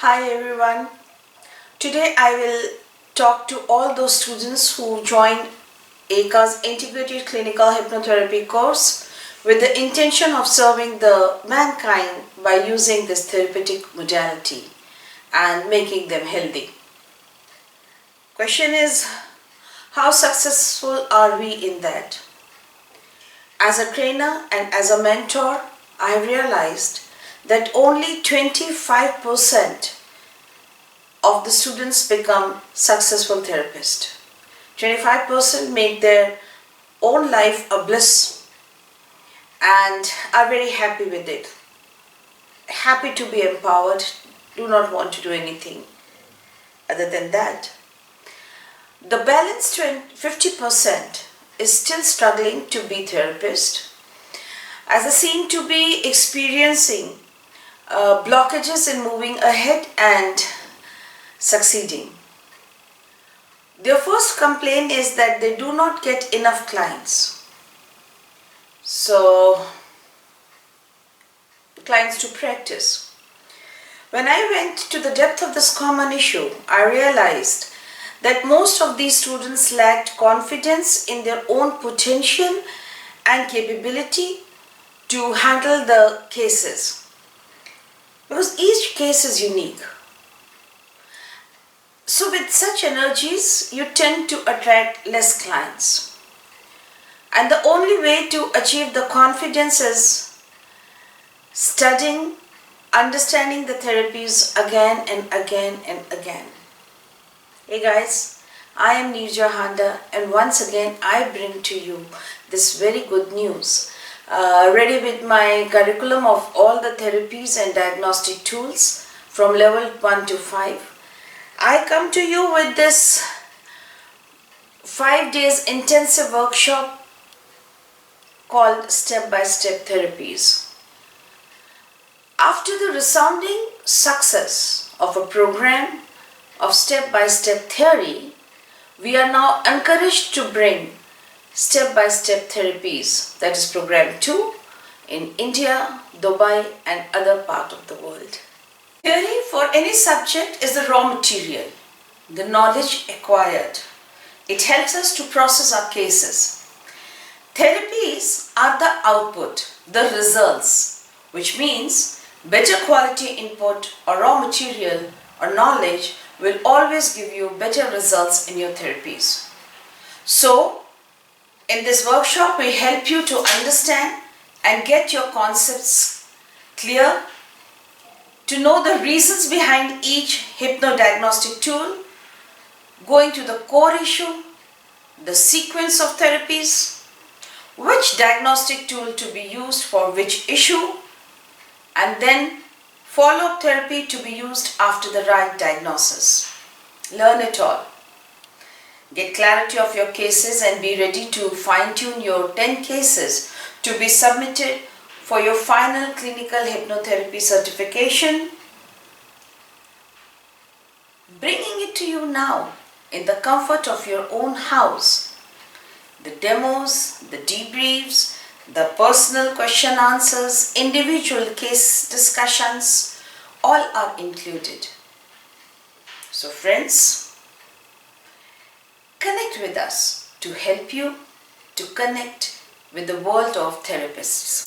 Hi everyone. Today I will talk to all those students who joined EKAA's Integrated Clinical Hypnotherapy course with the intention of serving the mankind by using this therapeutic modality and making them healthy. Question is, how successful are we in that? As a trainer and as a mentor, I realized that only 25% of the students become successful therapists. 25% make their own life a bliss and are very happy with it. Happy to be empowered, do not want to do anything other than that. The balance 50% is still struggling to be therapist, as they seem to be experiencing blockages in moving ahead and succeeding. Their first complaint is that they do not get enough clients. So, clients to practice. When I went to the depth of this common issue, I realized that most of these students lacked confidence in their own potential and capability to handle the cases. Because each case is unique. So with such energies, you tend to attract less clients. And the only way to achieve the confidence is studying, understanding the therapies again and again and again. Hey guys, I am Nirja Handa, and once again I bring to you this very good news. Ready with my curriculum of all the therapies and diagnostic tools from level 1 to 5. I come to you with this 5 days intensive workshop called Step by Step Therapies. After the resounding success of a program of step-by-step theory, we are now encouraged to bring step-by-step therapies, that is program 2, in India, Dubai and other part of the world. Theory for any subject is the raw material, the knowledge acquired. It helps us to process our cases. Therapies are the output, the results, which means better quality input or raw material or knowledge will always give you better results in your therapies. So, in this workshop, we help you to understand and get your concepts clear, to know the reasons behind each hypno-diagnostic tool, going to the core issue, the sequence of therapies, which diagnostic tool to be used for which issue, and then follow-up therapy to be used after the right diagnosis. Learn it all. Get clarity of your cases and be ready to fine-tune your 10 cases to be submitted for your final clinical hypnotherapy certification. Bringing it to you now in the comfort of your own house. The demos, the debriefs, the personal question answers, individual case discussions, all are included. So friends, connect with us to help you to connect with the world of therapists.